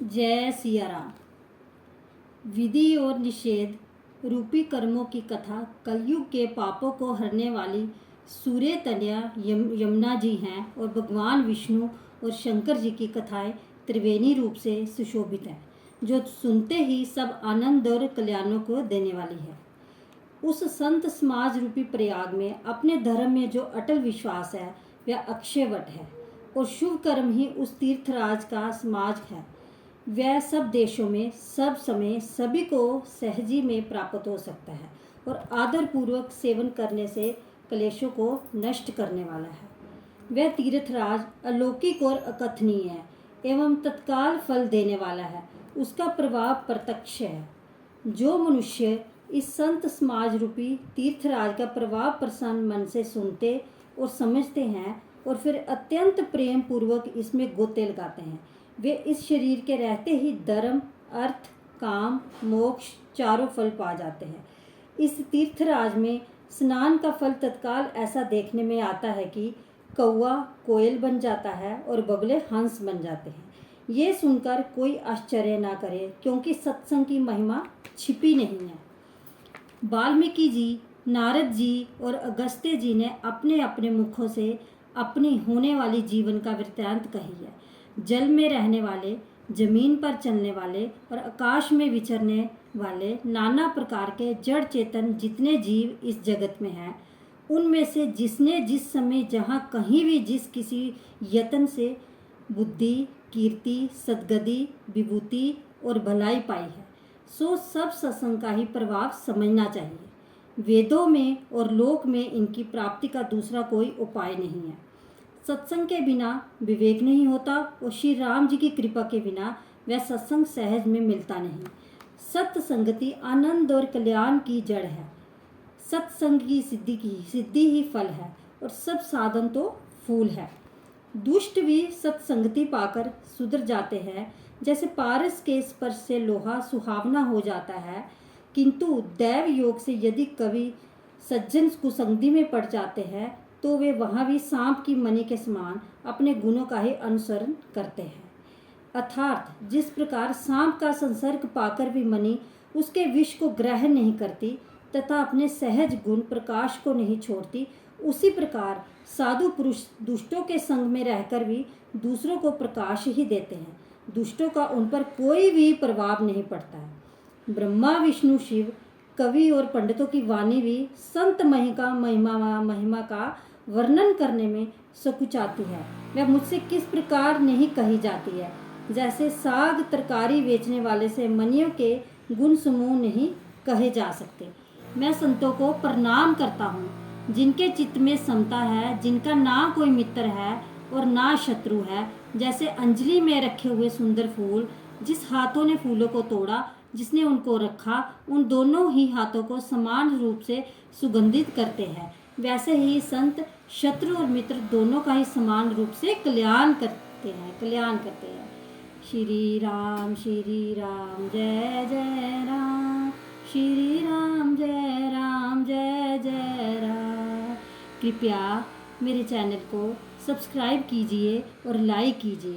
जय सिया राम। विधि और निषेध रूपी कर्मों की कथा कलयुग के पापों को हरने वाली सूर्य तनया यमुना जी हैं और भगवान विष्णु और शंकर जी की कथाएं त्रिवेणी रूप से सुशोभित हैं, जो सुनते ही सब आनंद और कल्याणों को देने वाली है। उस संत समाज रूपी प्रयाग में अपने धर्म में जो अटल विश्वास है वह अक्षयवट है और शुभ कर्म ही उस तीर्थराज का समाज है। वह सब देशों में सब समय सभी को सहजी में प्राप्त हो सकता है और आदरपूर्वक सेवन करने से क्लेशों को नष्ट करने वाला है। वह तीर्थराज अलौकिक और अकथनीय है एवं तत्काल फल देने वाला है। उसका प्रभाव प्रत्यक्ष है। जो मनुष्य इस संत समाज रूपी तीर्थराज का प्रभाव प्रसन्न मन से सुनते और समझते हैं और फिर अत्यंत प्रेम पूर्वक इसमें गोते लगाते हैं, वे इस शरीर के रहते ही धर्म, अर्थ, काम, मोक्ष चारों फल पा जाते हैं। इस तीर्थराज में स्नान का फल तत्काल ऐसा देखने में आता है कि कौवा कोयल बन जाता है और बगुले हंस बन जाते हैं। ये सुनकर कोई आश्चर्य ना करे, क्योंकि सत्संग की महिमा छिपी नहीं है। वाल्मीकि जी, नारद जी और अगस्त्य जी ने अपने अपने मुखों से अपनी होने वाली जीवन का वृत्तांत कही है। जल में रहने वाले, जमीन पर चलने वाले और आकाश में विचरने वाले नाना प्रकार के जड़ चेतन जितने जीव इस जगत में हैं, उनमें से जिसने जिस समय जहाँ कहीं भी जिस किसी यत्न से बुद्धि, कीर्ति, सद्गति, विभूति और भलाई पाई है, सो सब सत्संग का ही प्रभाव समझना चाहिए। वेदों में और लोक में इनकी प्राप्ति का दूसरा कोई उपाय नहीं है। सत्संग के बिना विवेक नहीं होता और श्री राम जी की कृपा के बिना वह सत्संग सहज में मिलता नहीं। सत्संगति आनंद और कल्याण की जड़ है। सत्संग की सिद्धि ही फल है और सब साधन तो फूल है। दुष्ट भी सत्संगति पाकर सुधर जाते हैं। जैसे पारस के स्पर्श से लोहा सुहावना हो जाता है, किंतु दैव योग से यदि कभी सज्जन कुसंगति में पड़ जाते हैं तो वे वहाँ भी सांप की मणि के समान अपने गुणों का ही अनुसरण करते हैं। अर्थात जिस प्रकार सांप का संसर्ग पाकर भी मणि उसके विष को ग्रहण नहीं करती तथा अपने सहज गुण प्रकाश को नहीं छोड़ती, उसी प्रकार साधु पुरुष दुष्टों के संग में रहकर भी दूसरों को प्रकाश ही देते हैं। दुष्टों का उन पर कोई भी प्रभाव नहीं पड़ता है। ब्रह्मा, विष्णु, शिव, कवि और पंडितों की वाणी भी संत महिमा का वर्णन करने में सकुचाती है। वह मुझसे किस प्रकार नहीं कही जाती है। जैसे साग तरकारी बेचने वाले से मनियों के गुण समूह नहीं कहे जा सकते। मैं संतों को प्रणाम करता हूँ, जिनके चित्त में समता है, जिनका ना कोई मित्र है और ना शत्रु है। जैसे अंजलि में रखे हुए सुंदर फूल, जिस हाथों ने फूलों को तोड़ा, जिसने उनको रखा, उन दोनों ही हाथों को समान रूप से सुगंधित करते हैं। वैसे ही संत शत्रु और मित्र दोनों का ही समान रूप से कल्याण करते हैं। श्री राम जय जय राम, श्री राम जय जय राम। कृपया मेरे चैनल को सब्सक्राइब कीजिए और लाइक कीजिए।